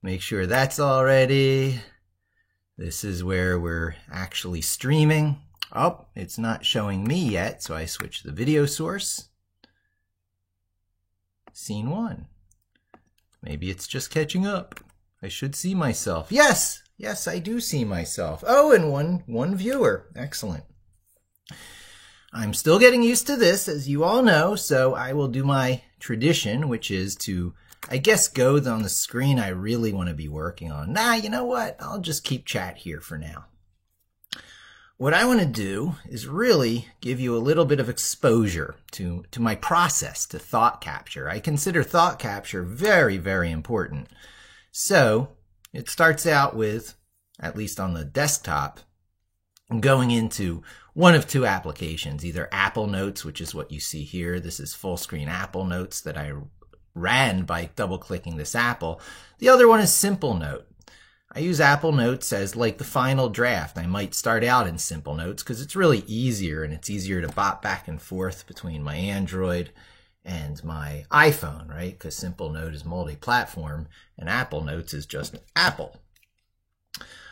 Make sure that's all ready. This is where we're actually streaming. Oh, it's not showing me yet, so I switch the video source. Scene 1. Maybe it's just catching up. I should see myself. Yes, I do see myself. Oh, and one viewer. Excellent. I'm still getting used to this, as you all know, so I will do my tradition, which is to, I guess, go on the screen I really want to be working on. Nah, you know what? I'll just keep chat here for now. What I want to do is really give you a little bit of exposure to my process, to thought capture. I consider thought capture very, very important. So it starts out with, at least on the desktop, going into one of two applications, either Apple Notes, which is what you see here. This is full screen Apple Notes that I ran by double-clicking this apple. The other one is Simple Note. I use Apple Notes as like the final draft. I might start out in Simple Notes because it's really easier, and it's easier to bop back and forth between my Android and my iPhone, right? Because Simple Note is multi-platform and Apple Notes is just Apple.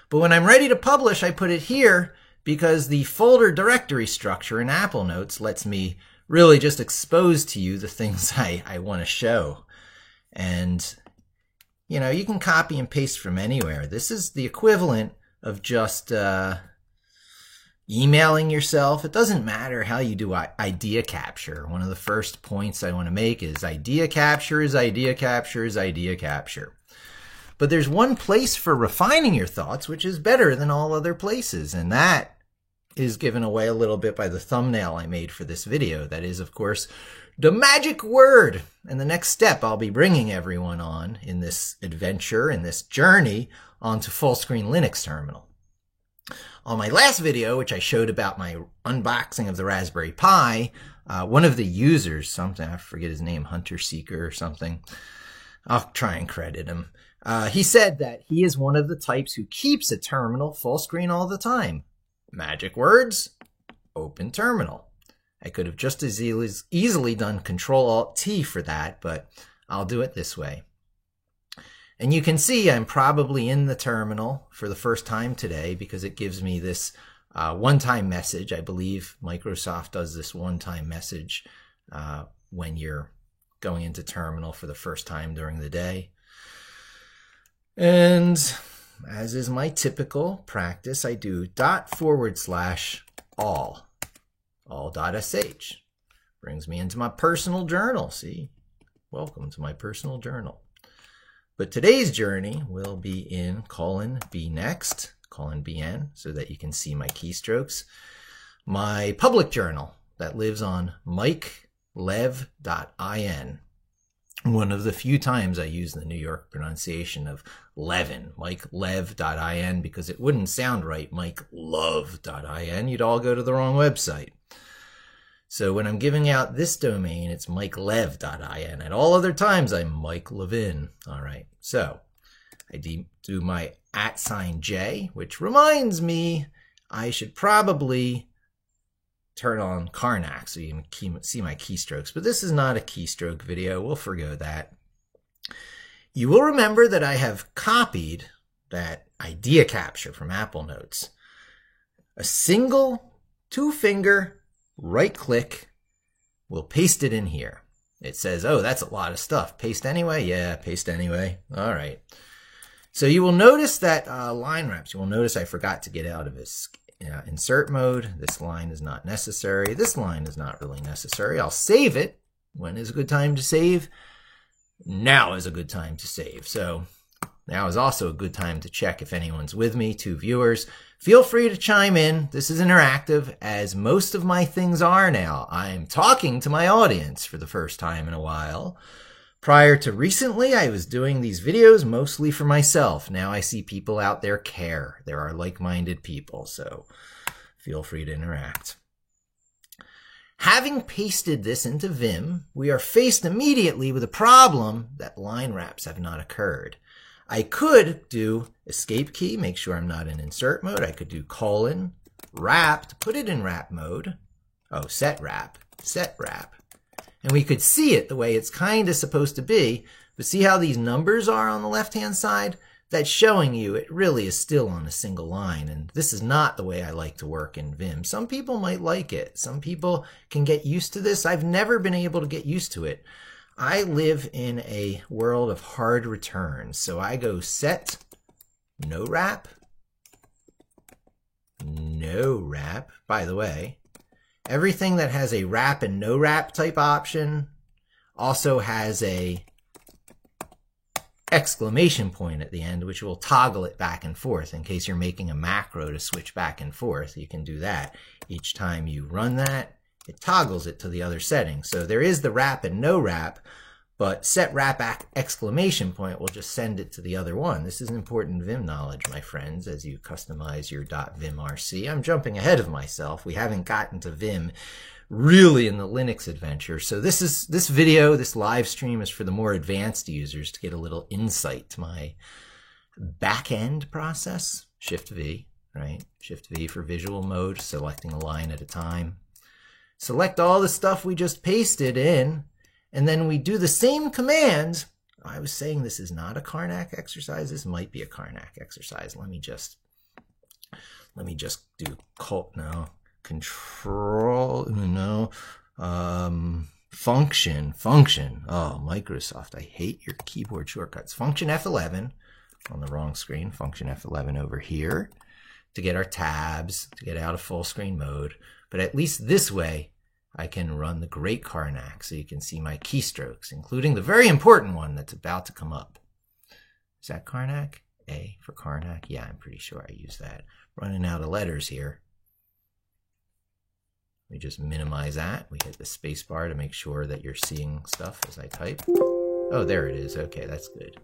But when I'm ready to publish, I put it here because the folder directory structure in Apple Notes lets me really just expose to you the things I want to show. And you know, you can copy and paste from anywhere. This is the equivalent of just emailing yourself. It doesn't matter how you do idea capture. One of the first points I want to make is idea capture is idea capture is idea capture. But there's one place for refining your thoughts, which is better than all other places, and that is given away a little bit by the thumbnail I made for this video. That is, of course, the magic word. And the next step I'll be bringing everyone on in this adventure, in this journey onto full screen Linux terminal. On my last video, which I showed about my unboxing of the Raspberry Pi, one of the users, something, I forget his name, Hunter Seeker or something, I'll try and credit him. He said that he is one of the types who keeps a terminal full screen all the time. Magic words, open terminal. I could have just as easily done Control-Alt-T for that, but I'll do it this way. And you can see I'm probably in the terminal for the first time today because it gives me this one-time message. I believe Microsoft does this one-time message when you're going into terminal for the first time during the day. And as is my typical practice, I do /all. All.sh brings me into my personal journal. See, welcome to my personal journal. But today's journey will be in :bnext, :bn, so that you can see my keystrokes. My public journal that lives on mikelev.in. One of the few times I use the New York pronunciation of Levin, mikelev.in, because it wouldn't sound right, mikelove.in. You'd all go to the wrong website. So when I'm giving out this domain, it's mikelev.in. At all other times, I'm Mike Levin. All right, so I do my @J, which reminds me I should probably turn on Karnak so you can see my keystrokes. But this is not a keystroke video. We'll forgo that. You will remember that I have copied that idea capture from Apple Notes. A single two-finger right-click will paste it in here. It says, oh, that's a lot of stuff. Paste anyway? Yeah, paste anyway. All right. So you will notice that line wraps. You will notice I forgot to get out of this insert mode. This line is not necessary. This line is not really necessary. I'll save it. When is a good time to save? Now is a good time to save. So now is also a good time to check if anyone's with me, 2 viewers. Feel free to chime in. This is interactive, as most of my things are now. I'm talking to my audience for the first time in a while. Prior to recently, I was doing these videos mostly for myself. Now I see people out there care. There are like-minded people, so feel free to interact. Having pasted this into Vim, we are faced immediately with a problem that line wraps have not occurred. I could do escape key, make sure I'm not in insert mode. I could do :wrap to put it in wrap mode. Oh, set wrap. And we could see it the way it's kind of supposed to be, But see how these numbers are on the left-hand side? That's showing you it really is still on a single line, and this is not the way I like to work in Vim. Some people might like it. Some people can get used to this. I've never been able to get used to it. I live in a world of hard returns, so I go set no wrap, no wrap. By the way, everything that has a wrap and no wrap type option also has a exclamation point at the end, which will toggle it back and forth in case you're making a macro to switch back and forth. You can do that. Each time you run that, it toggles it to the other setting. So there is the wrap and no wrap, but set wrap exclamation point will just send it to the other one. This is important Vim knowledge, my friends, as you customize your .vimrc. I'm jumping ahead of myself. We haven't gotten to Vim really in the Linux adventure. So this live stream is for the more advanced users to get a little insight to my back-end process. Shift V, right? Shift V for visual mode, selecting a line at a time. Select all the stuff we just pasted in, and then we do the same command. I was saying this is not a Karnak exercise. This might be a Karnak exercise. Let me just do function. Oh, Microsoft, I hate your keyboard shortcuts. Function F11 on the wrong screen. Function F11 over here to get our tabs, to get out of full screen mode. But at least this way, I can run the great Karnak so you can see my keystrokes, including the very important one that's about to come up. Is that Karnak? A for Karnak? Yeah, I'm pretty sure I use that. Running out of letters here. We just minimize that. We hit the space bar to make sure that you're seeing stuff as I type. Oh, there it is. Okay, that's good.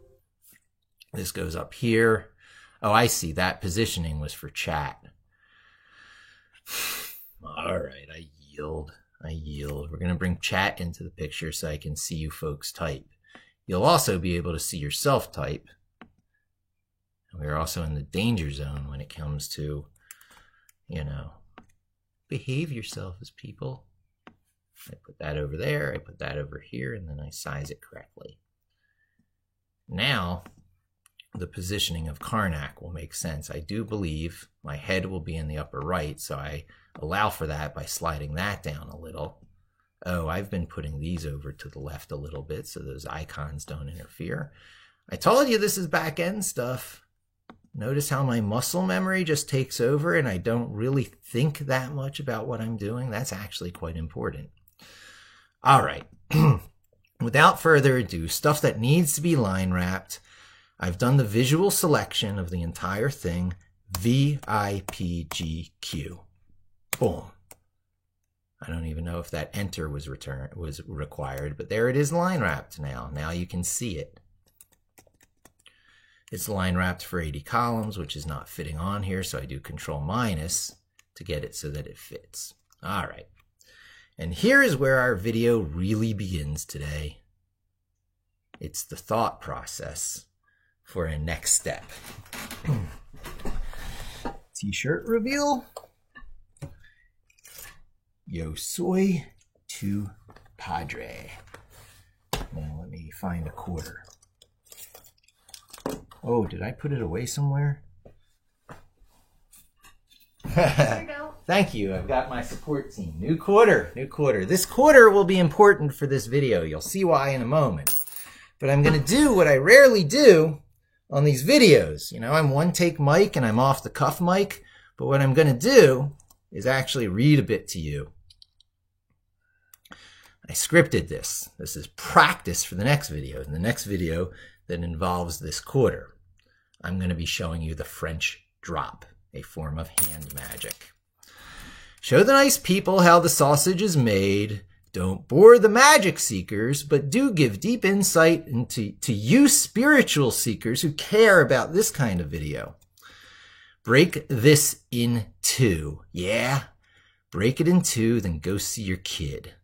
This goes up here. Oh, I see. That positioning was for chat. All right, I yield. We're going to bring chat into the picture so I can see you folks type. You'll also be able to see yourself type. We're also in the danger zone when it comes to, behave yourself as people. I put that over there, I put that over here, and then I size it correctly. Now, the positioning of Karnak will make sense. I do believe my head will be in the upper right, so I allow for that by sliding that down a little. Oh, I've been putting these over to the left a little bit so those icons don't interfere. I told you this is back-end stuff. Notice how my muscle memory just takes over and I don't really think that much about what I'm doing. That's actually quite important. All right. Without further ado, stuff that needs to be line wrapped. I've done the visual selection of the entire thing. VIPGQ. Boom. I don't even know if that enter was required, but there it is line wrapped now. Now you can see it. It's line wrapped for 80 columns, which is not fitting on here, so I do Control minus to get it so that it fits. All right. And here is where our video really begins today. It's the thought process for a next step. T-shirt reveal. Yo soy tu padre. Now let me find a quarter. Oh, did I put it away somewhere? There you go. Thank you. I've got my support team. New quarter. This quarter will be important for this video. You'll see why in a moment. But I'm going to do what I rarely do on these videos. I'm one-take mic and I'm off-the-cuff mic. But what I'm going to do is actually read a bit to you. I scripted this. This is practice for the next video. In the next video that involves this quarter, I'm going to be showing you the French drop, a form of hand magic. Show the nice people how the sausage is made. Don't bore the magic seekers, but do give deep insight to you spiritual seekers who care about this kind of video. Break this in two. Yeah, break it in two, then go see your kid.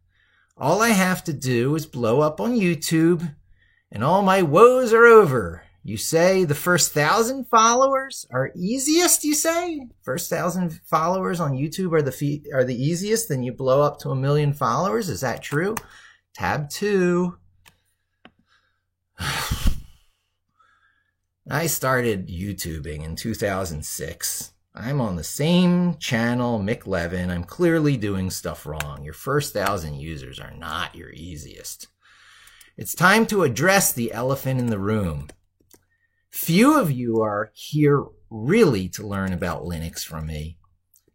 All I have to do is blow up on YouTube, and all my woes are over. You say the first 1,000 followers are easiest, you say? First 1,000 followers on YouTube are the easiest, then you blow up to 1 million followers? Is that true? Tab 2. I started YouTubing in 2006. I'm on the same channel, Mick Levin. I'm clearly doing stuff wrong. Your first 1,000 users are not your easiest. It's time to address the elephant in the room. Few of you are here really to learn about Linux from me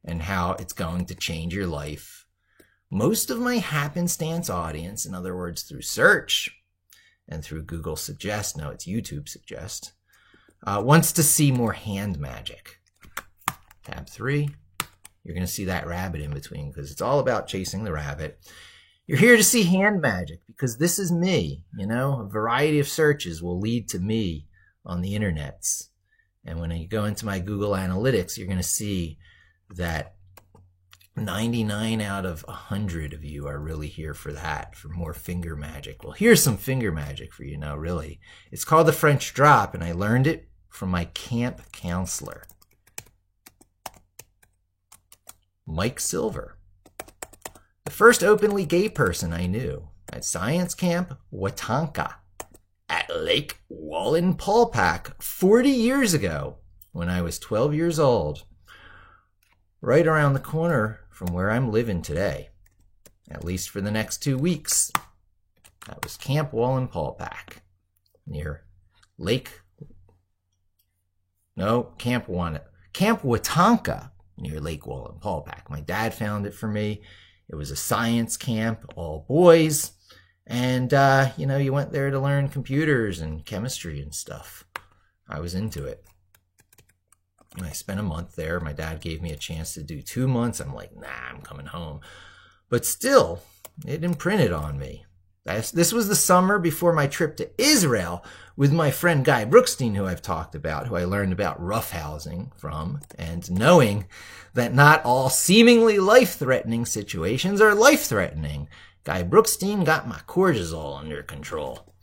and how it's going to change your life. Most of my happenstance audience, in other words, through search and through Google Suggest, no, it's YouTube Suggest, wants to see more hand magic. Tab 3, you're going to see that rabbit in between because it's all about chasing the rabbit. You're here to see hand magic because this is me. You know, a variety of searches will lead to me on the internets. And when you go into my Google Analytics, you're going to see that 99 out of 100 of you are really here for that, for more finger magic. Well, here's some finger magic for you now, really. It's called the French drop, and I learned it from my camp counselor, Mike Silver, the first openly gay person I knew at Science Camp Watonka at Lake Wallenpaupack 40 years ago when I was 12 years old, right around the corner from where I'm living today, at least for the next 2 weeks. That was Camp Wallenpaupack near Camp Watonka near Lake Wallenpaupack. My dad found it for me. It was a science camp, all boys. And, you know, you went there to learn computers and chemistry and stuff. I was into it. And I spent a month there. My dad gave me a chance to do 2 months. I'm like, nah, I'm coming home. But still, it imprinted on me. This was the summer before my trip to Israel with my friend Guy Brookstein, who I've talked about, who I learned about roughhousing from, and knowing that not all seemingly life-threatening situations are life-threatening. Guy Brookstein got my cortisol under control.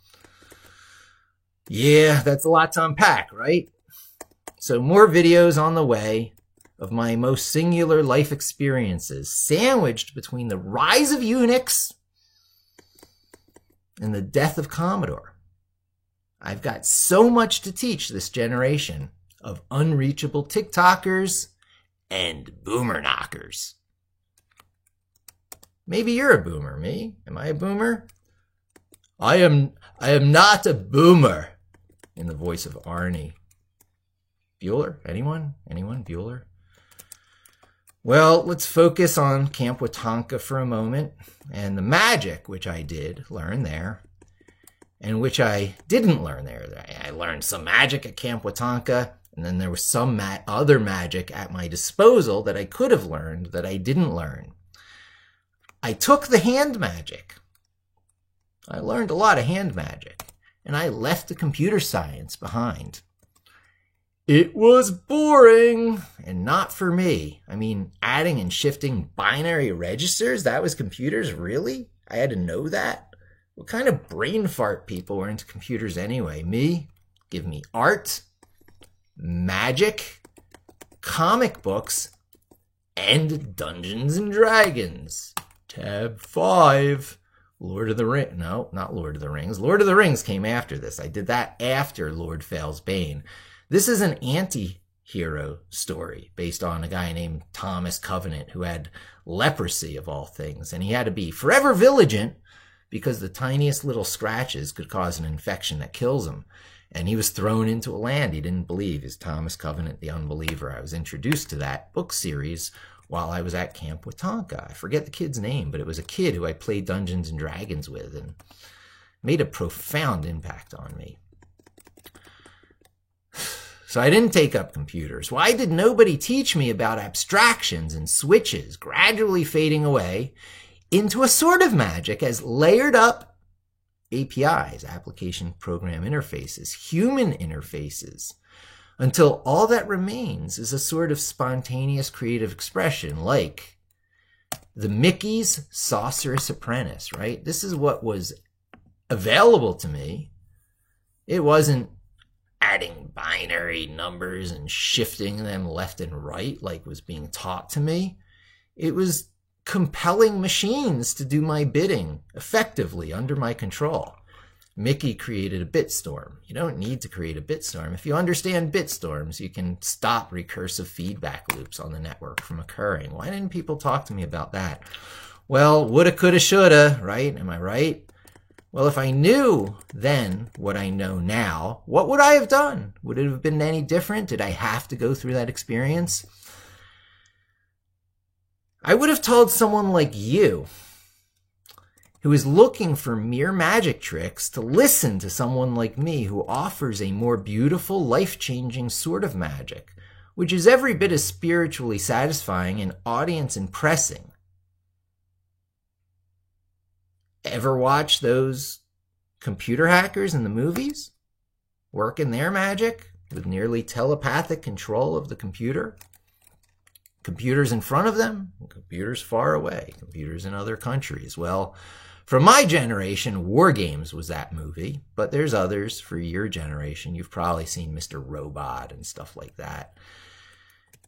Yeah, that's a lot to unpack, right? So more videos on the way of my most singular life experiences, sandwiched between the rise of Unix and the death of Commodore. I've got so much to teach this generation of unreachable TikTokers and boomer knockers. Maybe you're a boomer. Me? Am I a boomer? I am not a boomer, in the voice of Arnie. Bueller? Anyone? Anyone? Bueller? Well, let's focus on Camp Watonka for a moment and the magic which I did learn there and which I didn't learn there. I learned some magic at Camp Watonka, and then there was some other magic at my disposal that I could have learned that I didn't learn. I took the hand magic. I learned a lot of hand magic, and I left the computer science behind. It was boring, and not for me. I mean, adding and shifting binary registers, that was computers, really? I had to know that? What kind of brain fart people were into computers anyway? Me? Give me art, magic, comic books, and Dungeons and Dragons. Tab 5. Lord of the Rings. No, not Lord of the Rings. Lord of the Rings came after this. I did that after Lord Fails Bane. This is an anti-hero story based on a guy named Thomas Covenant who had leprosy of all things. And he had to be forever vigilant because the tiniest little scratches could cause an infection that kills him. And he was thrown into a land he didn't believe. Is Thomas Covenant the Unbeliever? I was introduced to that book series while I was at Camp Watonka. I forget the kid's name, but it was a kid who I played Dungeons and Dragons with and made a profound impact on me. So I didn't take up computers. Why did nobody teach me about abstractions and switches gradually fading away into a sort of magic as layered up APIs, application program interfaces, human interfaces, until all that remains is a sort of spontaneous creative expression like the Mickey's Sorceress Apprentice, right? This is what was available to me. It wasn't adding binary numbers and shifting them left and right like was being taught to me. It was compelling machines to do my bidding effectively under my control. Mickey created a bitstorm. You don't need to create a bitstorm. If you understand bitstorms, you can stop recursive feedback loops on the network from occurring. Why didn't people talk to me about that? Well, woulda, coulda, shoulda, right? Am I right? Well, if I knew then what I know now, what would I have done? Would it have been any different? Did I have to go through that experience? I would have told someone like you, who is looking for mere magic tricks, to listen to someone like me who offers a more beautiful, life-changing sort of magic, which is every bit as spiritually satisfying and audience impressing. Ever watch those computer hackers in the movies working their magic with nearly telepathic control of the computer? Computers in front of them, computers far away, computers in other countries. Well, for my generation, War Games was that movie, but there's others for your generation. You've probably seen Mr. Robot and stuff like that.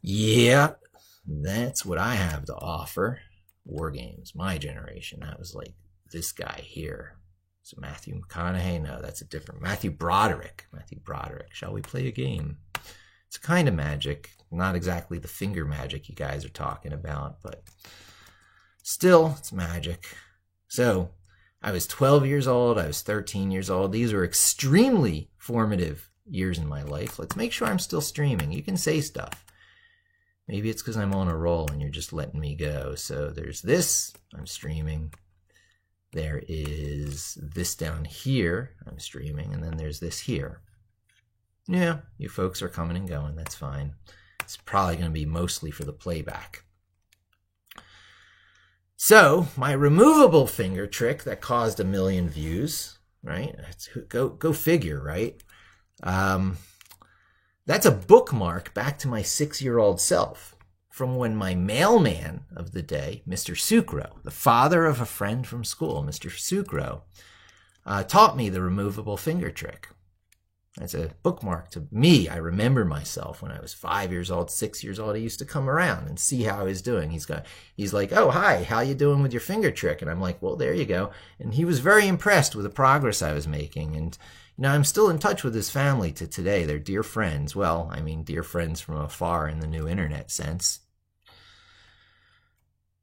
Yeah, that's what I have to offer. War Games, my generation. That was like this guy here. Is it Matthew McConaughey? No, that's a different Matthew Broderick. Matthew Broderick. Shall we play a game? It's a kind of magic. Not exactly the finger magic you guys are talking about, but still, it's magic. So, I was 12 years old. I was 13 years old. These were extremely formative years in my life. Let's make sure I'm still streaming. You can say stuff. Maybe it's because I'm on a roll and you're just letting me go. So, there's this. I'm streaming. There is this down here, I'm streaming, and then there's this here. Yeah, you folks are coming and going, that's fine. It's probably going to be mostly for the playback. So, my removable finger trick that caused 1 million views, right? Go figure, right? That's a bookmark back to my 6-year-old self. From when my mailman of the day, Mr. Sucro, the father of a friend from school, Mr. Sucro, taught me the removable finger trick. That's a bookmark to me. I remember myself when I was 5 years old, 6 years old. He used to come around and see how I was doing. He's like, oh, hi, how you doing with your finger trick? And I'm like, well, there you go. And he was very impressed with the progress I was making. And I'm still in touch with his family to today. They're dear friends. Well, I mean, dear friends from afar in the new internet sense.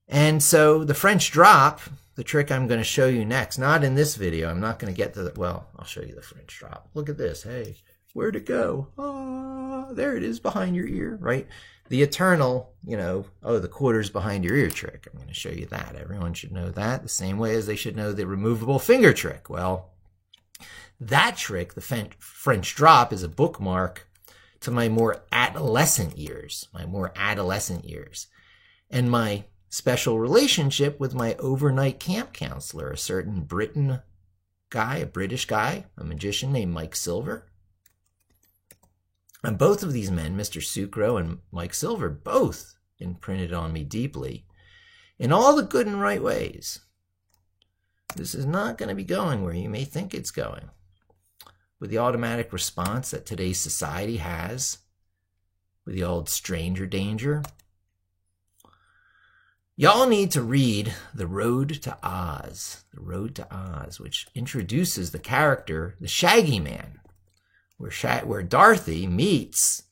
And so the French drop, the trick I'm going to show you next, not in this video. I'm not going to get to the, well, I'll show you the French drop. Look at this. Hey, where'd it go? Ah, there it is behind your ear, right? The eternal, the quarters behind your ear trick. I'm going to show you that. Everyone should know that the same way as they should know the removable finger trick. Well, that trick, the French drop, is a bookmark to my more adolescent years, and my special relationship with my overnight camp counselor, a certain British guy, a magician named Mike Silver. And both of these men, Mr. Sucro and Mike Silver, both imprinted on me deeply in all the good and right ways. This is not going to be going where you may think it's going. With the automatic response that today's society has, with the old stranger danger. Y'all need to read The Road to Oz, which introduces the character, the Shaggy Man, where Dorothy meets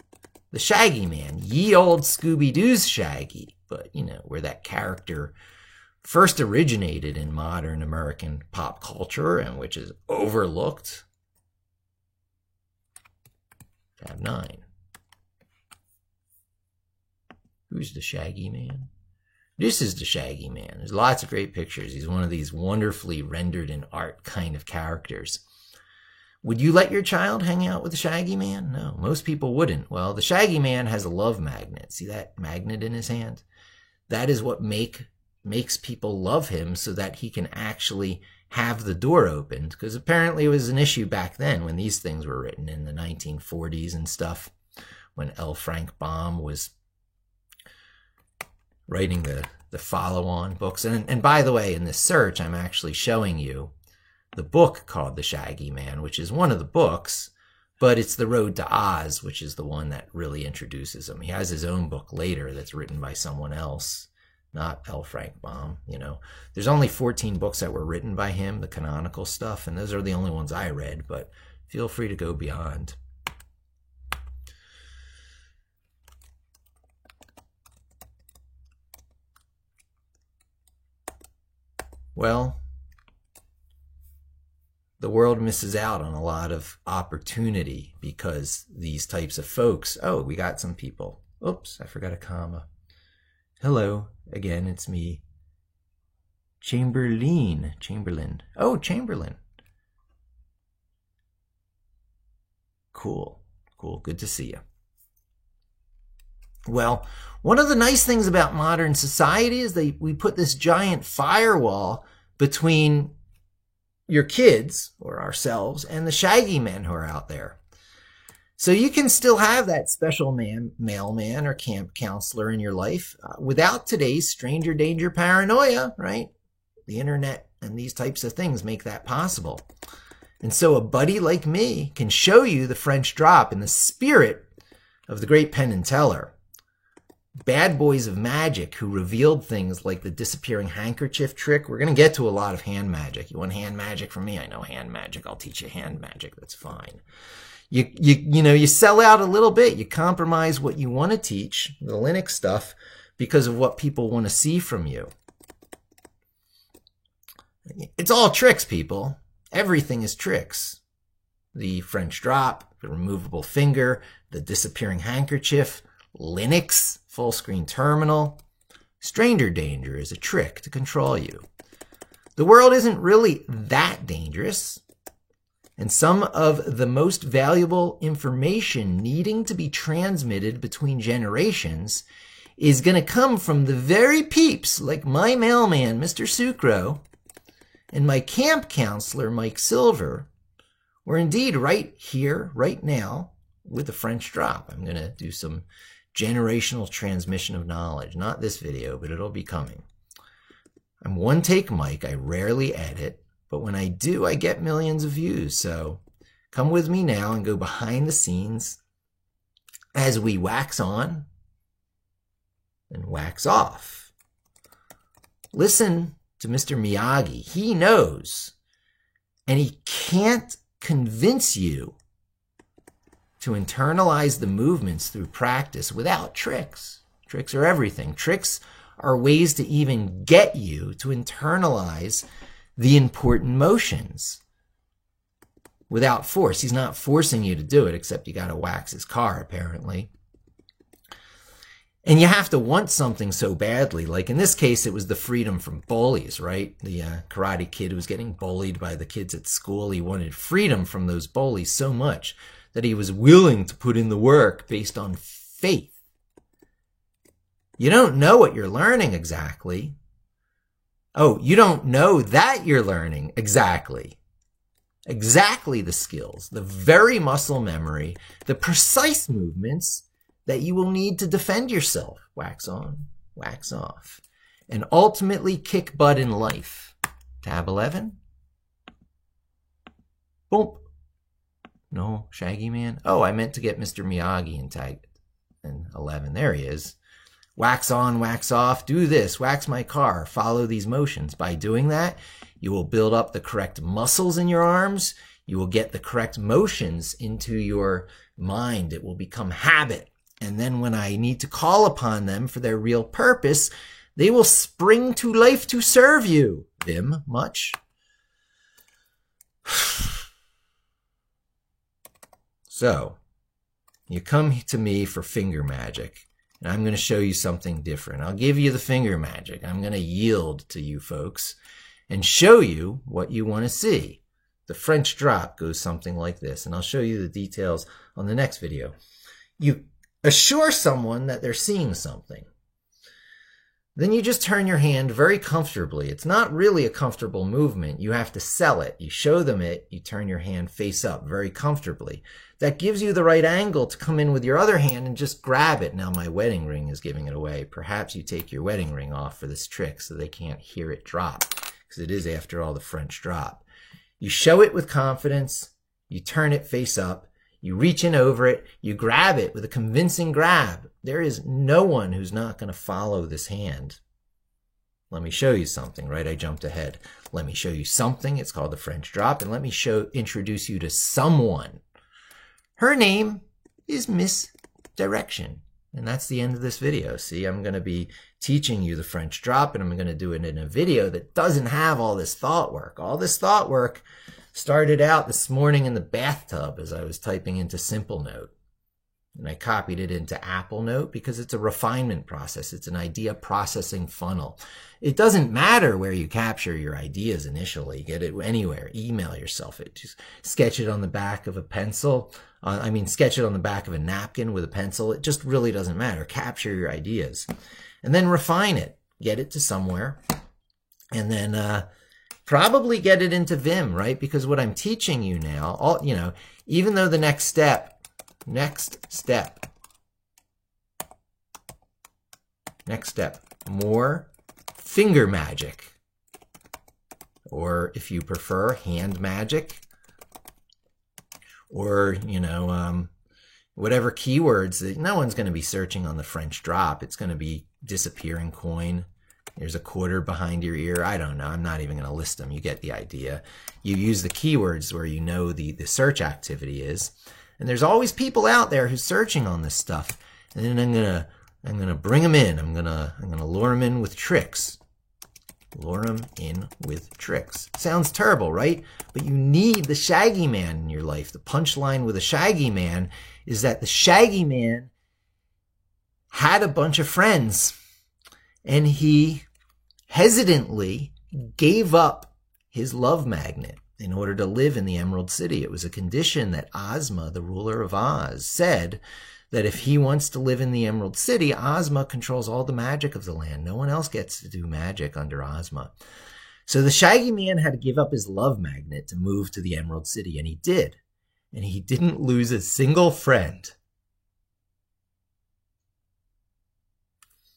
the Shaggy Man, ye old Scooby-Doo's Shaggy, but, where that character first originated in modern American pop culture and which is overlooked. Tab 9. Who's the Shaggy Man? This is the Shaggy Man. There's lots of great pictures. He's one of these wonderfully rendered in art kind of characters. Would you let your child hang out with the Shaggy Man? No, most people wouldn't. Well, the Shaggy Man has a love magnet. See that magnet in his hand? That is what makes people love him, so that he can actually have the door opened. Because apparently it was an issue back then when these things were written in the 1940s and stuff, when L. Frank Baum was writing the follow-on books. And by the way, in this search, I'm actually showing you the book called The Shaggy Man, which is one of the books, but it's The Road to Oz, which is the one that really introduces him. He has his own book later that's written by someone else not L. Frank Baum. You know, there's only 14 books that were written by him, the canonical stuff, and those are the only ones I read, but feel free to go beyond. Well, the world misses out on a lot of opportunity because these types of folks. Oh, we got some people. Oops, I forgot a comma. Hello, again, it's me. Chamberlain. Oh, Chamberlain. Cool. Good to see you. Well, one of the nice things about modern society is we put this giant firewall between your kids or ourselves and the shaggy men who are out there. So you can still have that special mailman or camp counselor in your life without today's stranger danger paranoia, right? The internet and these types of things make that possible. And so a buddy like me can show you the French drop in the spirit of the great Penn and Teller. Bad boys of magic who revealed things like the disappearing handkerchief trick. We're going to get to a lot of hand magic. You want hand magic from me? I know hand magic. I'll teach you hand magic. That's fine. You sell out a little bit. You compromise what you want to teach, the Linux stuff, because of what people want to see from you. It's all tricks, people. Everything is tricks. The French drop, the removable finger, the disappearing handkerchief, Linux, full screen terminal. Stranger danger is a trick to control you. The world isn't really that dangerous. And some of the most valuable information needing to be transmitted between generations is going to come from the very peeps like my mailman, Mr. Sucro, and my camp counselor, Mike Silver, or indeed right here, right now, with the French drop. I'm going to do some generational transmission of knowledge. Not this video, but it'll be coming. I'm one take Mike. I rarely edit, but when I do, I get millions of views. So come with me now and go behind the scenes as we wax on and wax off. Listen to Mr. Miyagi. He knows, and he can't convince you to internalize the movements through practice without tricks. Tricks are everything. Tricks are ways to even get you to internalize the important motions without force. He's not forcing you to do it, except you got to wax his car, apparently. And you have to want something so badly. Like in this case, it was the freedom from bullies, right? The Karate Kid was getting bullied by the kids at school. He wanted freedom from those bullies so much that he was willing to put in the work based on faith. You don't know what you're learning exactly. Oh, you don't know that you're learning exactly the skills, the very muscle memory, the precise movements that you will need to defend yourself. Wax on, wax off, and ultimately kick butt in life. Tab 11. Boom. No, Shaggy Man. Oh, I meant to get Mr. Miyagi in tag in 11. There he is. Wax on, wax off. Do this. Wax my car. Follow these motions. By doing that, you will build up the correct muscles in your arms. You will get the correct motions into your mind. It will become habit. And then when I need to call upon them for their real purpose, they will spring to life to serve you. Vim, much? So, you come to me for finger magic, and I'm going to show you something different. I'll give you the finger magic. I'm going to yield to you folks and show you what you want to see. The French drop goes something like this, and I'll show you the details on the next video. You assure someone that they're seeing something. Then you just turn your hand very comfortably. It's not really a comfortable movement. You have to sell it. You show them it. You turn your hand face up very comfortably. That gives you the right angle to come in with your other hand and just grab it. Now my wedding ring is giving it away. Perhaps you take your wedding ring off for this trick so they can't hear it drop, because it is, after all, the French drop. You show it with confidence. You turn it face up. You reach in over it. You grab it with a convincing grab. There is no one who's not going to follow this hand. Let me show you something, right? I jumped ahead. Let me show you something. It's called the French drop. And let me introduce you to someone. Her name is Miss Direction. And that's the end of this video. See, I'm going to be teaching you the French drop, and I'm going to do it in a video that doesn't have all this thought work. All this thought work started out this morning in the bathtub as I was typing into Simple Note. And I copied it into Apple Note because it's a refinement process. It's an idea processing funnel. It doesn't matter where you capture your ideas initially. Get it anywhere. Email yourself it. Just sketch it on the back of a pencil. Sketch it on the back of a napkin with a pencil. It just really doesn't matter. Capture your ideas. And then refine it. Get it to somewhere. And then probably get it into Vim, right? Because what I'm teaching you now, even though the next step, more finger magic, or if you prefer, hand magic, or, whatever keywords that no one's going to be searching on the French drop. It's going to be disappearing coin. There's a quarter behind your ear. I don't know. I'm not even going to list them. You get the idea. You use the keywords where you know the search activity is. And there's always people out there who's searching on this stuff. And then I'm gonna bring them in. I'm gonna lure them in with tricks. Lure them in with tricks. Sounds terrible, right? But you need the Shaggy Man in your life. The punchline with a Shaggy Man is that the Shaggy Man had a bunch of friends, and he hesitantly gave up his love magnet in order to live in the Emerald City. It was a condition that Ozma, the ruler of Oz, said that if he wants to live in the Emerald City, Ozma controls all the magic of the land. No one else gets to do magic under Ozma. So the Shaggy Man had to give up his love magnet to move to the Emerald City, and he did. And he didn't lose a single friend.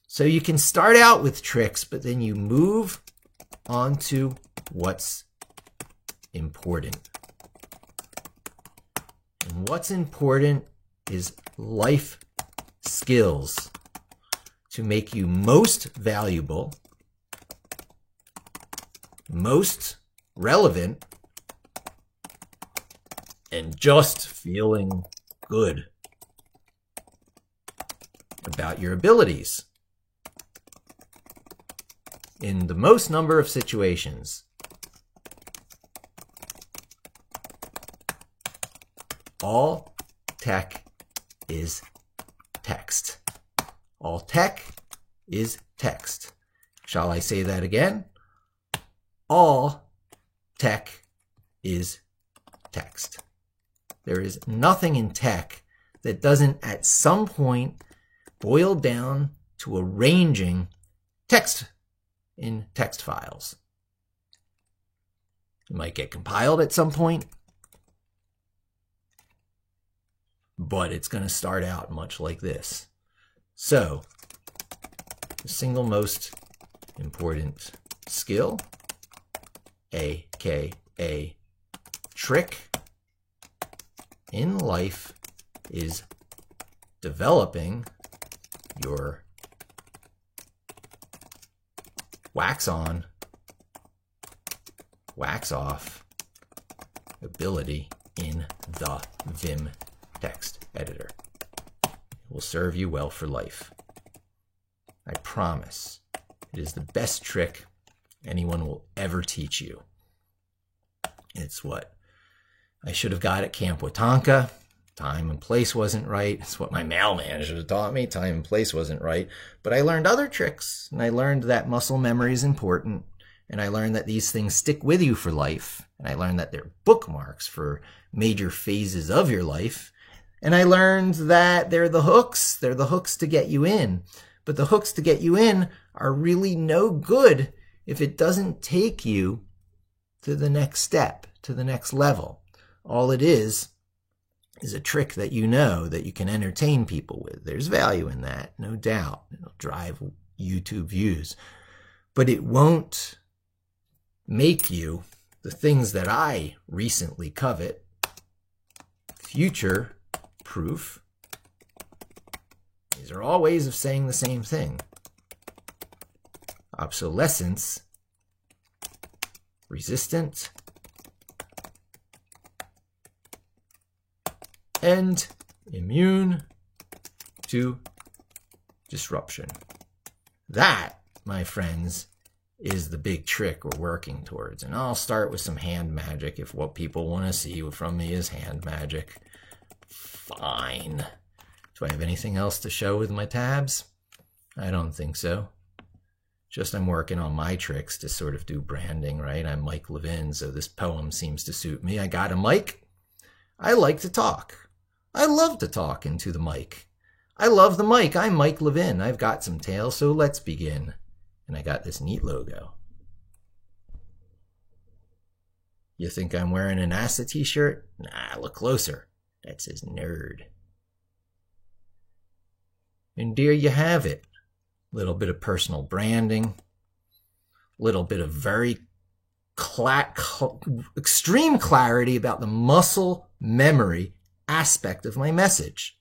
So you can start out with tricks, but then you move on to what's important. And what's important is life skills to make you most valuable, most relevant, and just feeling good about your abilities in the most number of situations. All tech is text. All tech is text. Shall I say that again? All tech is text. There is nothing in tech that doesn't at some point boil down to arranging text in text files. It might get compiled at some point, but it's going to start out much like this. So, the single most important skill, aka trick, in life is developing your wax on, wax off ability in the Vim text editor. It will serve you well for life. I promise. It is the best trick anyone will ever teach you. It's what I should have got at Camp Watonka. Time and place wasn't right. It's what my mailman should have taught me. Time and place wasn't right. But I learned other tricks, and I learned that muscle memory is important, and I learned that these things stick with you for life, and I learned that they're bookmarks for major phases of your life, and I learned that they're the hooks. They're the hooks to get you in. But the hooks to get you in are really no good if it doesn't take you to the next step, to the next level. All it is a trick that you know that you can entertain people with. There's value in that, no doubt. It'll drive YouTube views. But it won't make you the things that I recently covet. Future proof. These are all ways of saying the same thing. obsolescence resistant, and immune to disruption. That, my friends, is the big trick we're working towards. And I'll start with some hand magic if what people want to see from me is hand magic. Fine. Do I have anything else to show with my tabs? I don't think so. Just I'm working on my tricks to sort of do branding, right? I'm Mike Levin, so this poem seems to suit me. I got a mic. I like to talk. I love to talk into the mic. I love the mic. I'm Mike Levin. I've got some tail, so let's begin. And I got this neat logo. You think I'm wearing a NASA t-shirt? Nah, look closer. That says nerd. And there you have it. Little bit of personal branding, little bit of very extreme clarity about the muscle memory aspect of my message.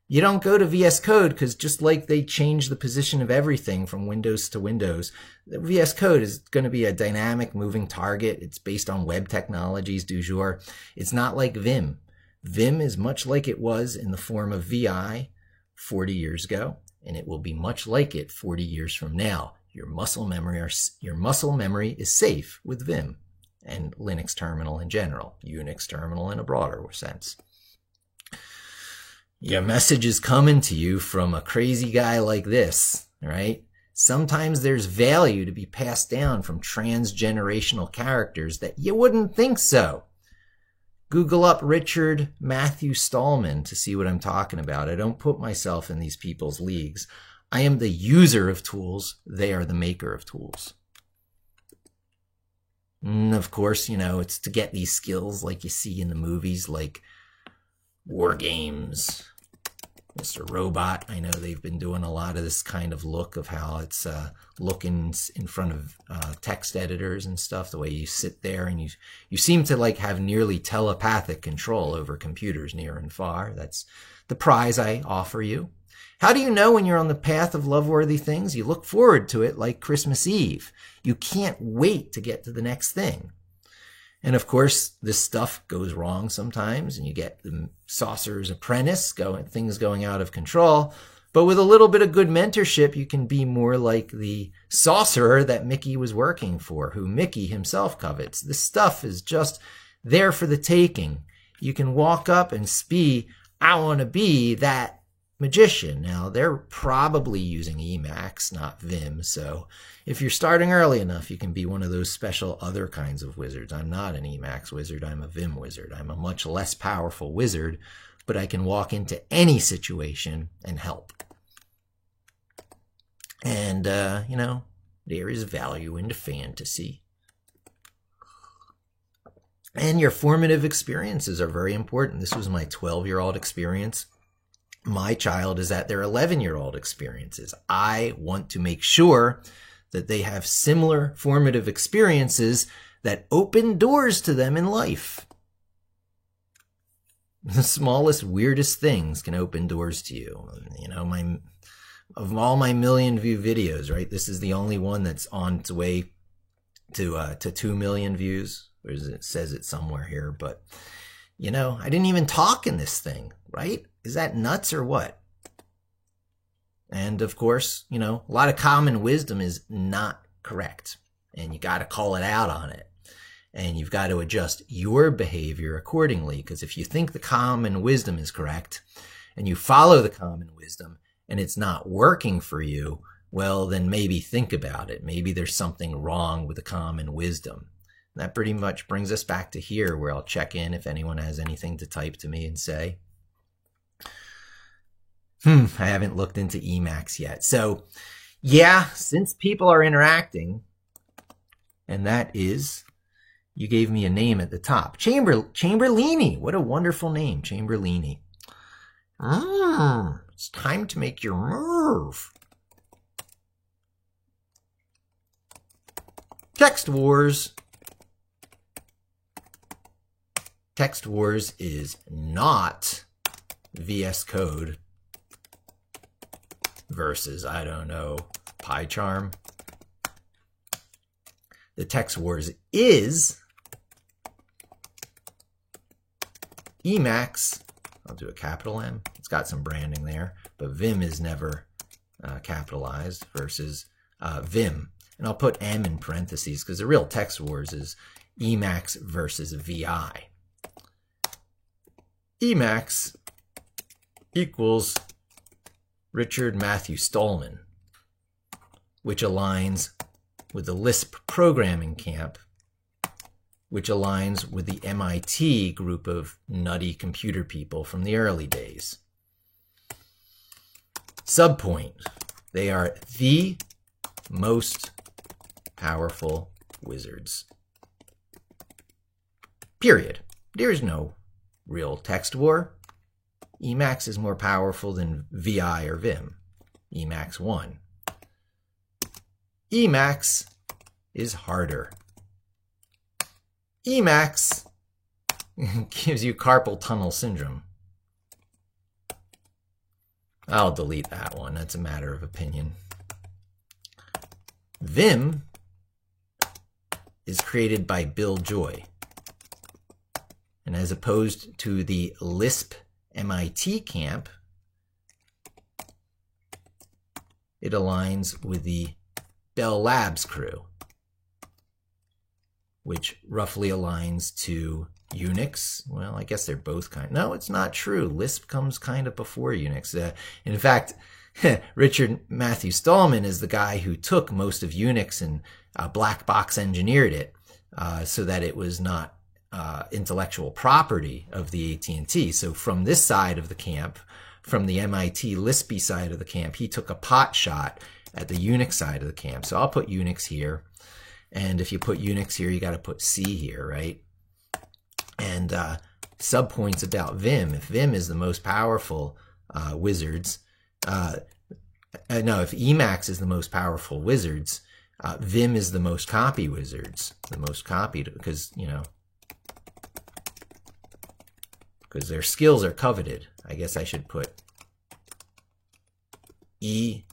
You don't go to VS Code because just like they change the position of everything from Windows to Windows, VS Code is going to be a dynamic moving target. It's based on web technologies du jour. It's not like Vim. Vim is much like it was in the form of VI 40 years ago. And it will be much like it 40 years from now. Your muscle memory is safe with Vim and Linux terminal in general, Unix terminal in a broader sense. Your message is coming to you from a crazy guy like this, right? Sometimes there's value to be passed down from transgenerational characters that you wouldn't think so. Google up Richard Matthew Stallman to see what I'm talking about. I don't put myself in these people's leagues. I am the user of tools. They are the maker of tools. And of course, you know, it's to get these skills like you see in the movies like War Games, Mr. Robot. I know they've been doing a lot of this kind of look of how it's looking in front of text editors and stuff, the way you sit there and you seem to like have nearly telepathic control over computers near and far. That's the prize I offer you. How do you know when you're on the path of love-worthy things? You look forward to it like Christmas Eve. You can't wait to get to the next thing. And of course, this stuff goes wrong sometimes, and you get the Saucer's Apprentice, things going out of control. But with a little bit of good mentorship, you can be more like the sorcerer that Mickey was working for, who Mickey himself covets. This stuff is just there for the taking. You can walk up and speak, I want to be that magician. Now, they're probably using Emacs, not Vim, so if you're starting early enough, you can be one of those special other kinds of wizards. I'm not an Emacs wizard, I'm a Vim wizard. I'm a much less powerful wizard, but I can walk into any situation and help. And, you know, there is value in the fantasy. And your formative experiences are very important. This was my 12-year-old experience. My child is at their 11-year-old experiences. I want to make sure that they have similar formative experiences that open doors to them in life. The smallest, weirdest things can open doors to you. You know, of all my million view videos, right? This is the only one that's on its way to 2 million views. It says it somewhere here, but you know, I didn't even talk in this thing, right? Is that nuts or what? And of course, you know, a lot of common wisdom is not correct, and you got to call it out on it. And you've got to adjust your behavior accordingly, because if you think the common wisdom is correct and you follow the common wisdom and it's not working for you, well, then maybe think about it. Maybe there's something wrong with the common wisdom. And that pretty much brings us back to here, where I'll check in if anyone has anything to type to me and say. I haven't looked into Emacs yet. So, yeah, since people are interacting, and that is, you gave me a name at the top. Chamberlini. What a wonderful name, Chamberlini. It's time to make your move. Text Wars. Text Wars is not VS Code versus, I don't know, PyCharm. the text wars is Emacs. I'll do a capital M. It's got some branding there, but Vim is never capitalized versus Vim. And I'll put M in parentheses because the real text wars is Emacs versus VI. Emacs equals Richard Matthew Stallman, which aligns with the Lisp programming camp, which aligns with the MIT group of nutty computer people from the early days. Subpoint. They are the most powerful wizards. Period. There is no real text war. Emacs is more powerful than VI or Vim. Emacs won. Emacs is harder. Emacs gives you carpal tunnel syndrome. I'll delete that one. That's a matter of opinion. Vim is created by Bill Joy. And as opposed to the Lisp MIT camp, it aligns with the Bell Labs crew, which roughly aligns to Unix. Well, I guess they're both kind. No, it's not true. Lisp comes kind of before Unix. In fact, Richard Matthew Stallman is the guy who took most of Unix and black box engineered it so that it was not intellectual property of the AT&T. So from this side of the camp, from the MIT Lispy side of the camp, he took a pot shot at the Unix side of the camp. So I'll put Unix here. And if you put Unix here, you got to put C here, right? And subpoints about Vim. If Vim is the most powerful wizards, no, if Emacs is the most powerful wizards, Vim is the most copy wizards, the most copied, because, you know, because their skills are coveted. I guess I should put E-V-I-L.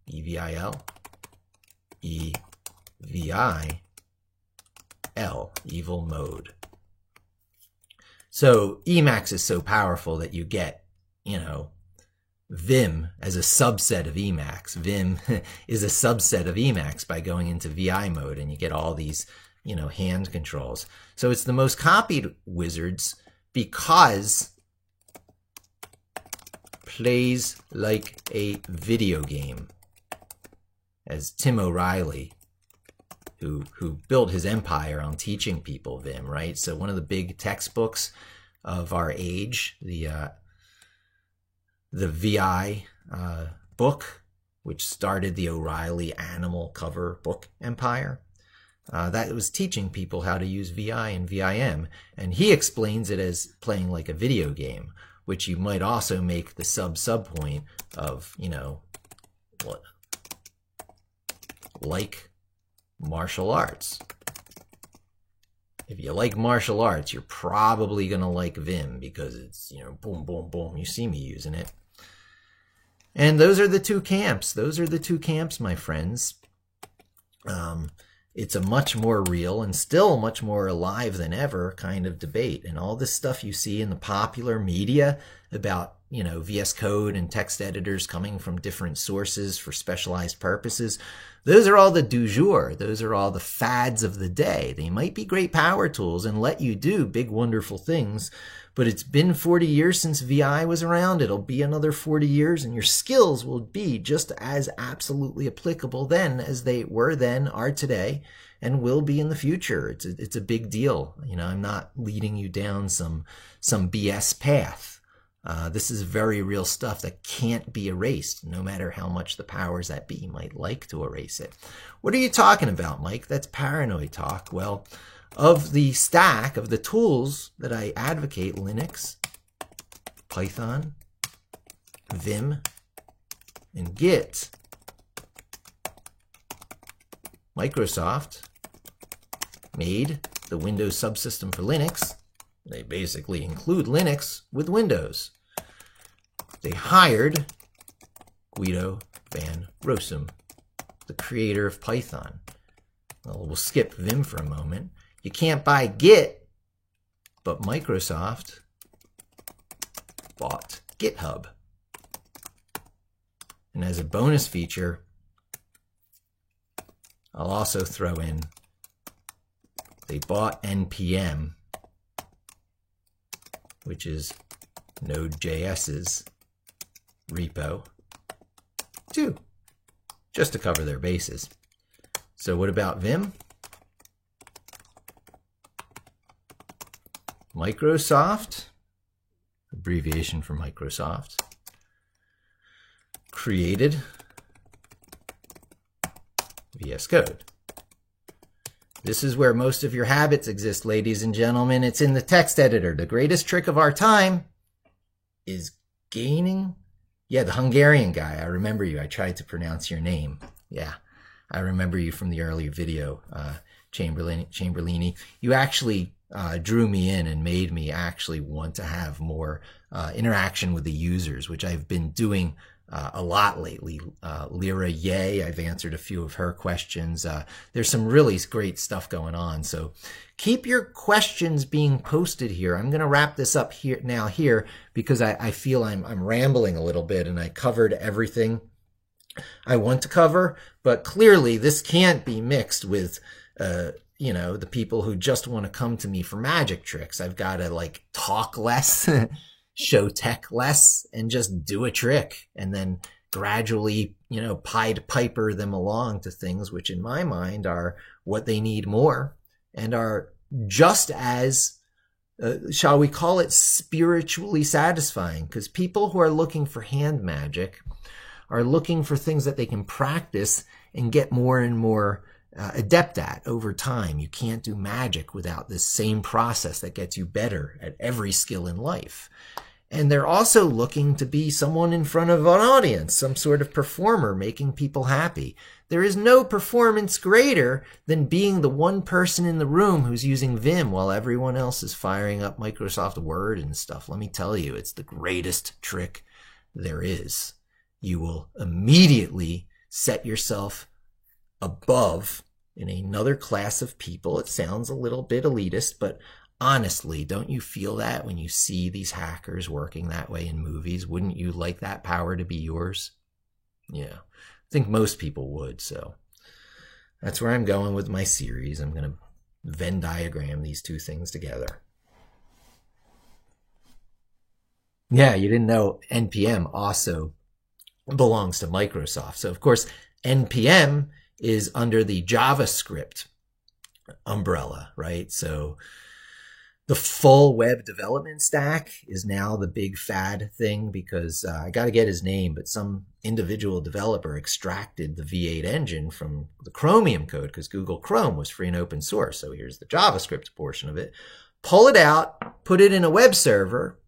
E-V-I-L? E-V-I-L. Evil mode. So Emacs is so powerful that you get, you know, Vim as a subset of Emacs. Vim is a subset of Emacs by going into VI mode, and you get all these, you know, hand controls. So it's the most copied wizards because plays like a video game. As Tim O'Reilly, who built his empire on teaching people Vim, right? So one of the big textbooks of our age, the VI book, which started the O'Reilly animal cover book empire, that was teaching people how to use VI and VIM. And he explains it as playing like a video game, which you might also make the sub-point of, you know, what, like martial arts. If you like martial arts, you're probably going to like Vim because it's, you know, boom, boom, boom. You see me using it. And those are the two camps. Those are the two camps, my friends. It's a much more real and still much more alive than ever kind of debate. And all this stuff you see in the popular media about, you know, VS Code and text editors coming from different sources for specialized purposes, those are all the du jour. Those are all the fads of the day. They might be great power tools and let you do big, wonderful things, but it's been 40 years since VI was around. It'll be another 40 years, and your skills will be just as absolutely applicable then as they were then, are today, and will be in the future. It's a big deal. You know, I'm not leading you down some BS path. This is very real stuff that can't be erased, no matter how much the powers that be might like to erase it. What are you talking about, Mike? That's paranoid talk. Well, of the stack of the tools that I advocate, Linux, Python, Vim, and Git, Microsoft made the Windows subsystem for Linux. They basically include Linux with Windows. They hired Guido van Rossum the creator of Python. Well, we'll skip Vim for a moment. You can't buy Git, but Microsoft bought GitHub. And as a bonus feature, I'll also throw in they bought NPM, which is Node.js's repo, too, just to cover their bases. So what about Vim? Microsoft, abbreviation for Microsoft, created VS Code. This is where most of your habits exist, ladies and gentlemen. It's in the text editor. The greatest trick of our time is gaining. Yeah, the Hungarian guy. I remember you. I tried to pronounce your name. Yeah, I remember you from the earlier video, Chamberlaini. You actually drew me in and made me actually want to have more interaction with the users, which I've been doing a lot lately. Lyra Ye, I've answered a few of her questions. There's some really great stuff going on. So keep your questions being posted here. I'm going to wrap this up here because I feel I'm rambling a little bit and I covered everything I want to cover, but clearly this can't be mixed with you know, the people who just want to come to me for magic tricks. I've got to like talk less, show tech less, and just do a trick, and then gradually, you know, Pied Piper them along to things which in my mind are what they need more and are just as, shall we call it, spiritually satisfying, because people who are looking for hand magic are looking for things that they can practice and get more and more adept at over time. You can't do magic without this same process that gets you better at every skill in life. And they're also looking to be someone in front of an audience, some sort of performer making people happy. There is no performance greater than being the one person in the room who's using Vim while everyone else is firing up Microsoft Word and stuff. Let me tell you, it's the greatest trick there is. You will immediately set yourself above in another class of people. It sounds a little bit elitist, but honestly, don't you feel that when you see these hackers working that way in movies? Wouldn't you like that power to be yours? Yeah, I think most people would. So that's where I'm going with my series. I'm going to Venn diagram these two things together. Yeah, you didn't know NPM also belongs to Microsoft. So of course, NPM is under the JavaScript umbrella, right? So the full web development stack is now the big fad thing, because I got to get his name, but some individual developer extracted the V8 engine from the Chromium code because Google Chrome was free and open source. So here's the JavaScript portion of it. Pull it out, put it in a web server,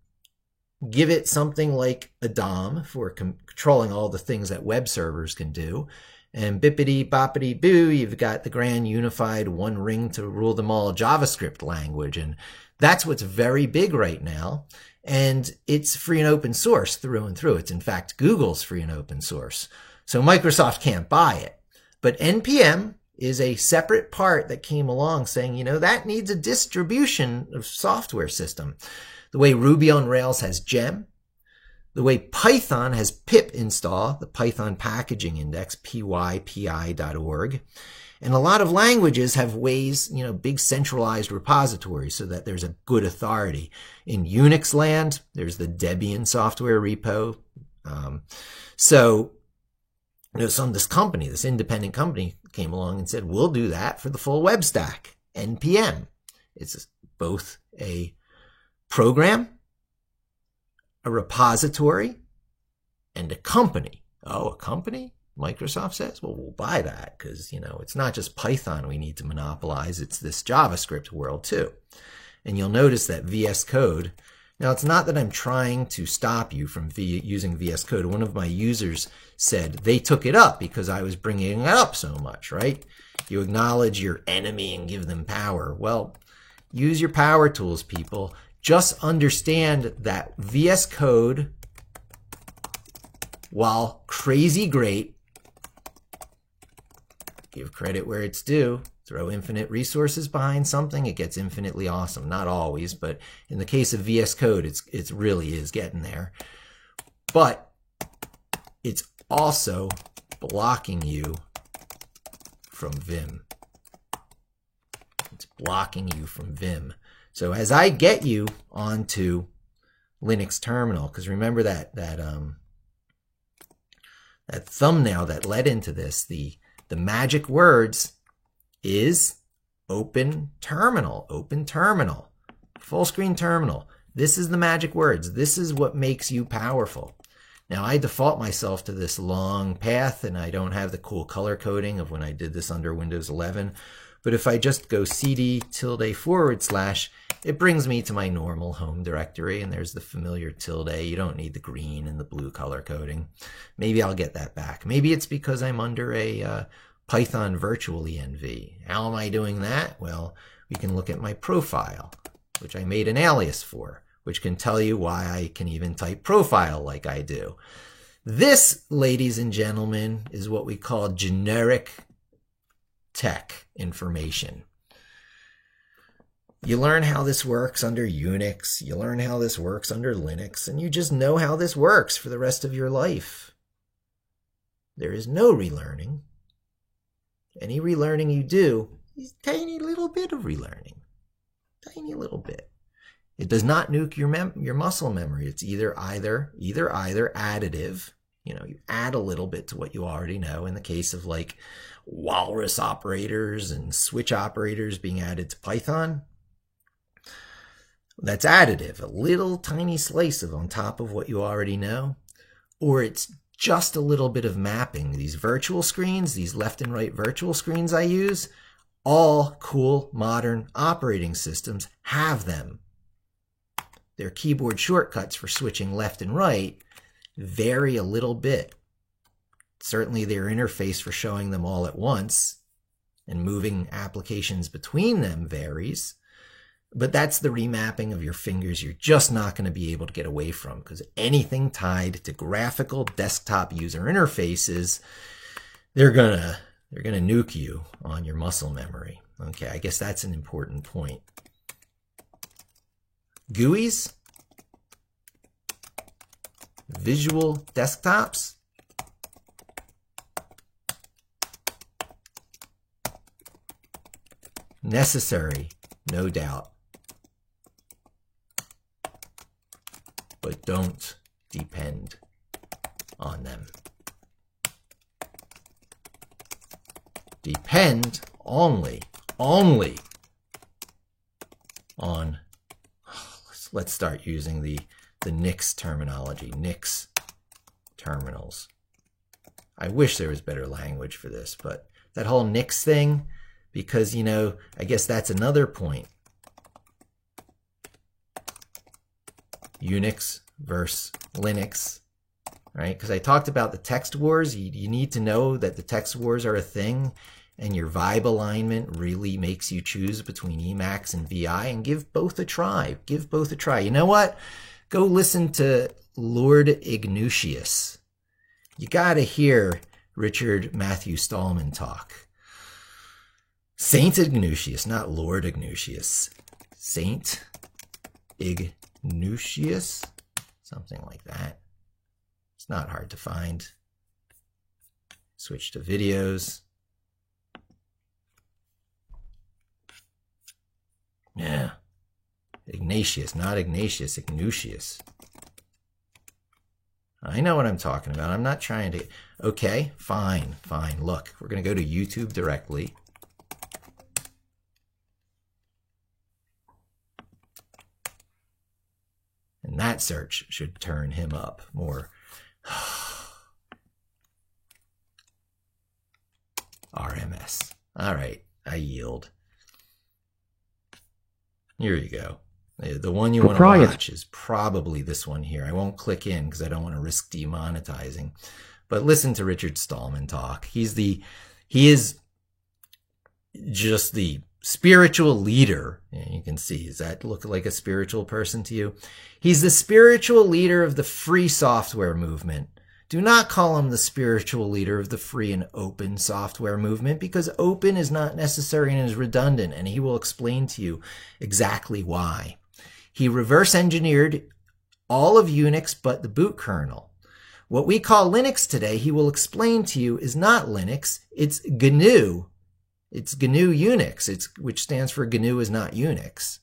give it something like a DOM for controlling all the things that web servers can do. And bippity boppity boo, you've got the grand unified one ring to rule them all JavaScript language. And that's what's very big right now. And it's free and open source through and through. It's in fact Google's free and open source. So Microsoft can't buy it. But NPM is a separate part that came along saying, you know, that needs a distribution of software system. The way Ruby on Rails has Gem, the way Python has pip install, the Python packaging index, pypi.org. And a lot of languages have ways, you know, big centralized repositories so that there's a good authority. In Unix land, there's the Debian software repo. So, you know, this independent company came along and said, we'll do that for the full web stack, NPM. It's both a program, a repository, and a company. Oh, a company? Microsoft says, well, we'll buy that because, you know, it's not just Python we need to monopolize. It's this JavaScript world too. And you'll notice that VS Code, now it's not that I'm trying to stop you from using VS Code. One of my users said they took it up because I was bringing it up so much, right? You acknowledge your enemy and give them power. Well, use your power tools, people. Just understand that VS Code, while crazy great, Give credit where it's due. Throw infinite resources behind something, it gets infinitely awesome. Not always, but in the case of VS Code, it really is getting there. But it's also blocking you from Vim. It's blocking you from Vim. So as I get you onto Linux terminal, because remember that thumbnail that led into this, the magic words is open terminal, full screen terminal. This is the magic words. This is what makes you powerful. Now I default myself to this long path and I don't have the cool color coding of when I did this under Windows 11. But if I just go cd:/, it brings me to my normal home directory, and there's the familiar tilde. You don't need the green and the blue color coding. Maybe I'll get that back. Maybe it's because I'm under a Python virtual env. How am I doing that? Well, we can look at my profile, which I made an alias for, which can tell you why I can even type profile like I do. This, ladies and gentlemen, is what we call generic tech information. You learn how this works under Unix, you learn how this works under Linux, and you just know how this works for the rest of your life. There is no relearning. Any relearning you do is a tiny little bit of relearning. Tiny little bit. It does not nuke your muscle memory. It's either additive. You know, you add a little bit to what you already know. In the case of like walrus operators and switch operators being added to Python, that's additive, a little tiny slice of on top of what you already know. Or it's just a little bit of mapping. These virtual screens, these left and right virtual screens I use, all cool modern operating systems have them. Their keyboard shortcuts for switching left and right vary a little bit. Certainly their interface for showing them all at once and moving applications between them varies, but that's the remapping of your fingers you're just not going to be able to get away from, because anything tied to graphical desktop user interfaces, they're gonna nuke you on your muscle memory. Okay, I guess that's an important point. GUIs, visual desktops, necessary, no doubt, but don't depend on them. Depend only on, let's start using the Nix terminology, Nix terminals. I wish there was better language for this, but that whole Nix thing, because, you know, I guess that's another point. Unix versus Linux, right? Because I talked about the text wars. You need to know that the text wars are a thing, and your vibe alignment really makes you choose between Emacs and VI, and give both a try. Give both a try. You know what? Go listen to Lord Ignatius. You got to hear Richard Matthew Stallman talk. Saint Ignatius, not Lord Ignatius. Saint Ignatius, something like that. It's not hard to find. Switch to videos. Yeah. Ignatius, not Ignatius, Ignatius. I know what I'm talking about. I'm not trying to... Okay, fine. Look, we're going to go to YouTube directly. And that search should turn him up more. RMS. All right, I yield. Here you go. The one you want to watch is probably this one here. I won't click in because I don't want to risk demonetizing. But listen to Richard Stallman talk. He is just the spiritual leader. You can see, does that look like a spiritual person to you? He's the spiritual leader of the free software movement. Do not call him the spiritual leader of the free and open software movement, because open is not necessary and is redundant, and he will explain to you exactly why. He reverse engineered all of Unix but the boot kernel. What we call Linux today, he will explain to you, is not Linux, it's GNU. It's GNU Unix, which stands for GNU is not Unix.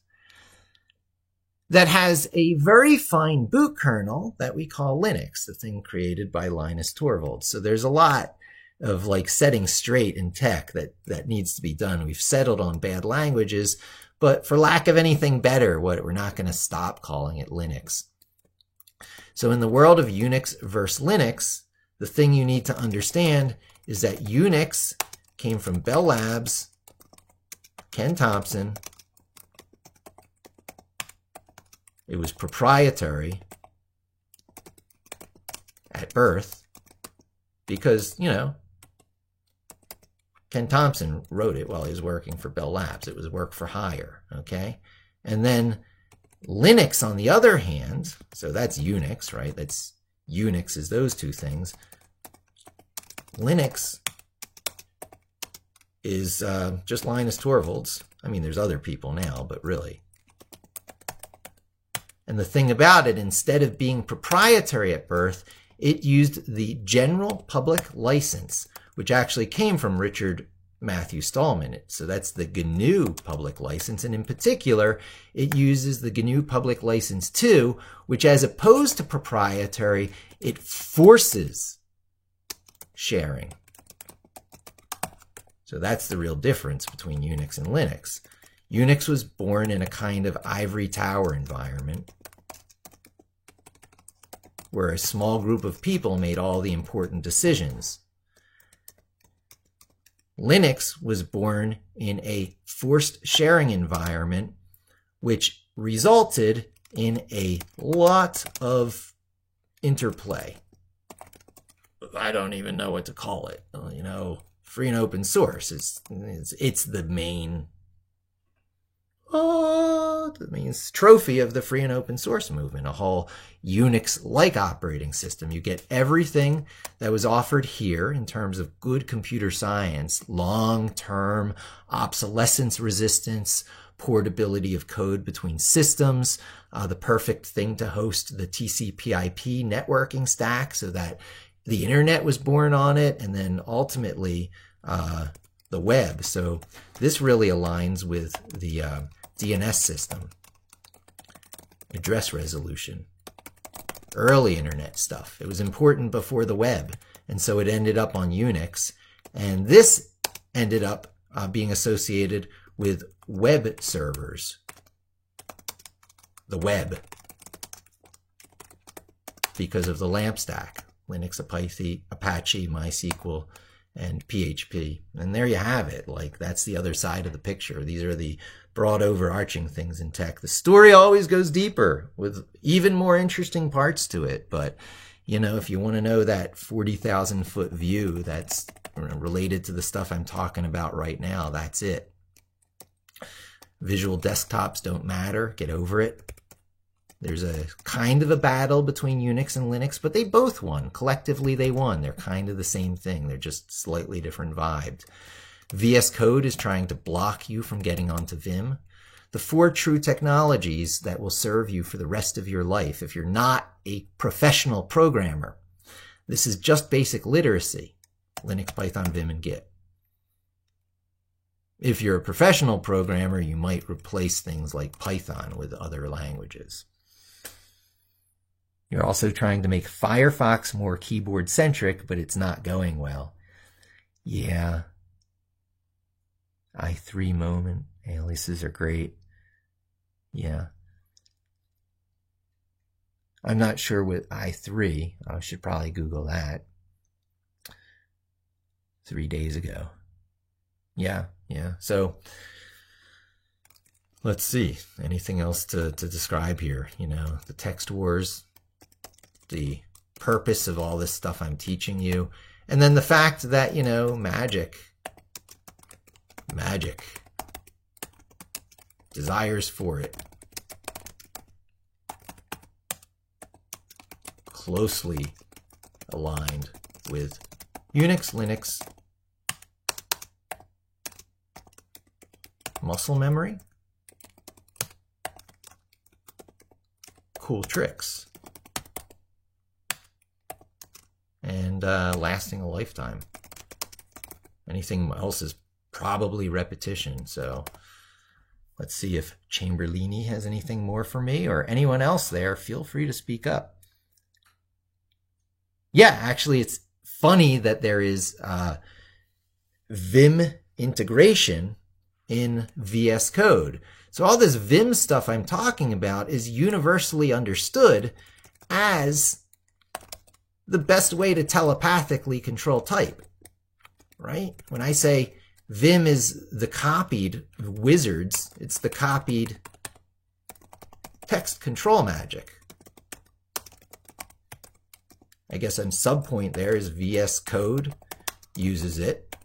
That has a very fine boot kernel that we call Linux, the thing created by Linus Torvalds. So there's a lot of like setting straight in tech that needs to be done. We've settled on bad languages, but for lack of anything better, we're not going to stop calling it Linux. So in the world of Unix versus Linux, the thing you need to understand is that Unix came from Bell Labs, Ken Thompson. It was proprietary at birth because, you know, Ken Thompson wrote it while he was working for Bell Labs. It was work for hire, okay? And then Linux, on the other hand, so that's Unix, right? That's Unix is those two things. Linux is just Linus Torvalds. I mean, there's other people now, but really. And the thing about it, instead of being proprietary at birth, it used the general public license, which actually came from Richard Matthew Stallman. So that's the GNU public license. And in particular, it uses the GNU public license 2, which as opposed to proprietary, it forces sharing. So that's the real difference between Unix and Linux. Unix was born in a kind of ivory tower environment where a small group of people made all the important decisions. Linux was born in a forced sharing environment, which resulted in a lot of interplay. I don't even know what to call it. You know, free and open source. It's the main trophy of the free and open source movement, a whole Unix-like operating system. You get everything that was offered here in terms of good computer science, long-term obsolescence resistance, portability of code between systems, the perfect thing to host the TCP/IP networking stack so that the internet was born on it, and then ultimately the web. So this really aligns with the DNS system, address resolution, early internet stuff. It was important before the web, and so it ended up on Unix. And this ended up being associated with web servers, the web, because of the LAMP stack, Linux, Apache, MySQL, and PHP. And there you have it. Like, that's the other side of the picture. These are the broad overarching things in tech. The story always goes deeper with even more interesting parts to it. But, you know, if you want to know that 40,000 foot view that's related to the stuff I'm talking about right now, that's it. Visual desktops don't matter. Get over it. There's a kind of a battle between Unix and Linux, but they both won. Collectively, they won. They're kind of the same thing. They're just slightly different vibes. VS Code is trying to block you from getting onto Vim. The 4 true technologies that will serve you for the rest of your life if you're not a professional programmer. This is just basic literacy. Linux, Python, Vim, and Git. If you're a professional programmer, you might replace things like Python with other languages. You're also trying to make Firefox more keyboard-centric, but it's not going well. Yeah. i3 moment. Aliases are great. Yeah. I'm not sure with i3. I should probably Google that. 3 days ago. Yeah. So, let's see. Anything else to describe here? You know, the text wars, the purpose of all this stuff I'm teaching you, and then the fact that, you know, magic, desires for it, closely aligned with Unix, Linux, muscle memory, cool tricks, and lasting a lifetime. Anything else is probably repetition. So let's see if Chamberlini has anything more for me, or anyone else there. Feel free to speak up. Yeah, actually, it's funny that there is Vim integration in VS Code. So all this Vim stuff I'm talking about is universally understood as the best way to telepathically control type, right? When I say Vim is the copied wizards, it's the copied text control magic. I guess some subpoint there is VS Code uses it.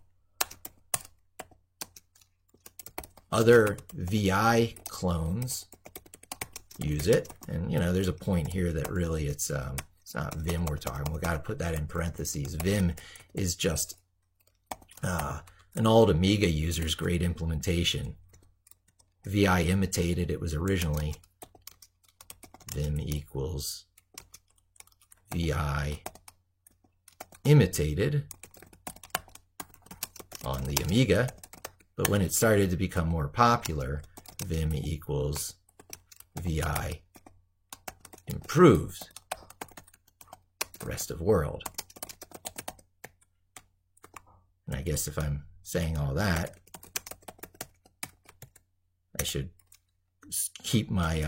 Other VI clones use it. And, you know, there's a point here that really it's not Vim we're talking. We've got to put that in parentheses. Vim is just an old Amiga user's great implementation. VI imitated it was originally. Vim equals VI imitated on the Amiga. But when it started to become more popular, Vim equals VI improved rest of world. And I guess if I'm saying all that, I should keep my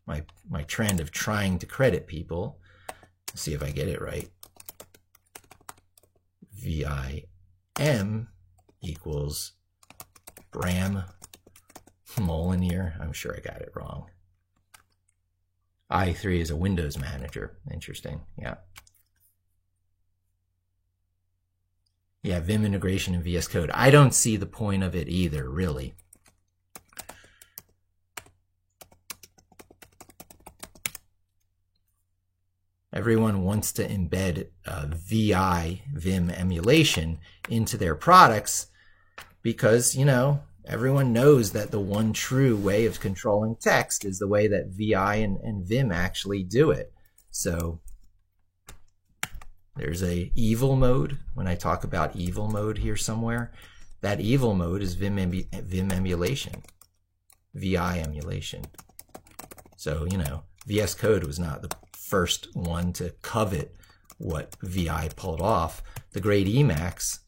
my trend of trying to credit people. See if I get it right. VIM equals Bram Molyneux. I'm sure I got it wrong. i3 is a Windows manager. Interesting. Yeah. Yeah, Vim integration in VS Code. I don't see the point of it either, really. Everyone wants to embed Vim emulation into their products because, you know, everyone knows that the one true way of controlling text is the way that VI and Vim actually do it. So there's a evil mode. When I talk about evil mode here somewhere, that evil mode is Vim emulation, VI emulation. So, you know, VS Code was not the first one to covet what VI pulled off. The great Emacs,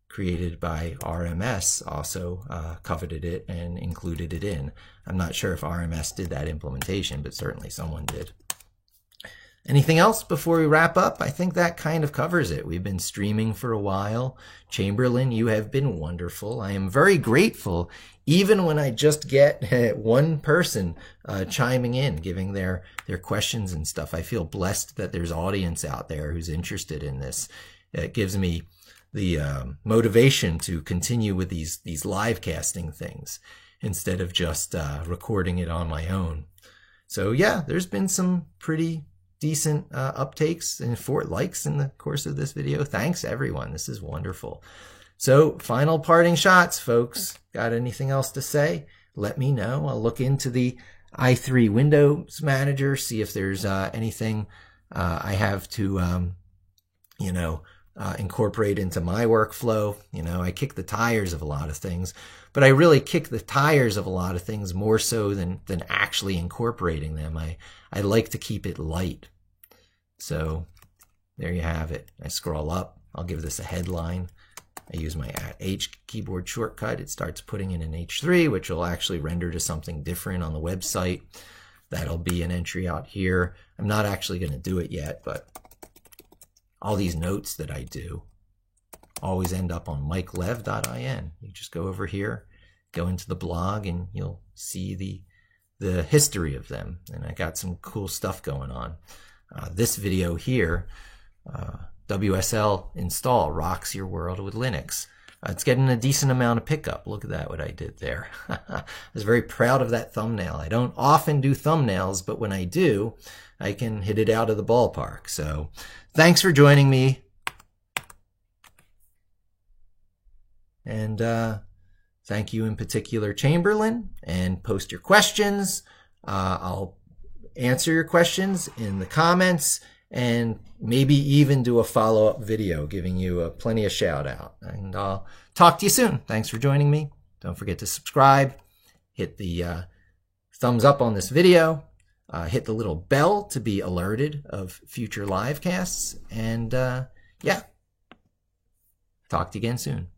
created by RMS, also coveted it and included it in. I'm not sure if RMS did that implementation, but certainly someone did. Anything else before we wrap up? I think that kind of covers it. We've been streaming for a while. Chamberlain, you have been wonderful. I am very grateful, even when I just get one person chiming in, giving their questions and stuff. I feel blessed that there's audience out there who's interested in this. It gives me the motivation to continue with these live casting things instead of just recording it on my own. So yeah, there's been some pretty decent uptakes and 4 likes in the course of this video. Thanks everyone. This is wonderful. So final parting shots, folks. Got anything else to say? Let me know. I'll look into the i3 Windows Manager, see if there's anything I have to, you know, incorporate into my workflow. You know, I kick the tires of a lot of things, but I really kick the tires of a lot of things more so than actually incorporating them. I like to keep it light. So there you have it. I scroll up. I'll give this a headline. I use my H keyboard shortcut. It starts putting in an H3, which will actually render to something different on the website. That'll be an entry out here. I'm not actually going to do it yet, but all these notes that I do always end up on mikelev.in. You just go over here, go into the blog, and you'll see the history of them. And I got some cool stuff going on. This video here, WSL install rocks your world with Linux. It's getting a decent amount of pickup. Look at that, what I did there. I was very proud of that thumbnail. I don't often do thumbnails, but when I do, I can hit it out of the ballpark. So thanks for joining me. And thank you in particular, Chamberlain. And post your questions. I'll answer your questions in the comments, and maybe even do a follow-up video giving you plenty of shout out. And I'll talk to you soon. Thanks for joining me. Don't forget to subscribe, hit the thumbs up on this video, hit the little bell to be alerted of future live casts, and yeah, talk to you again soon.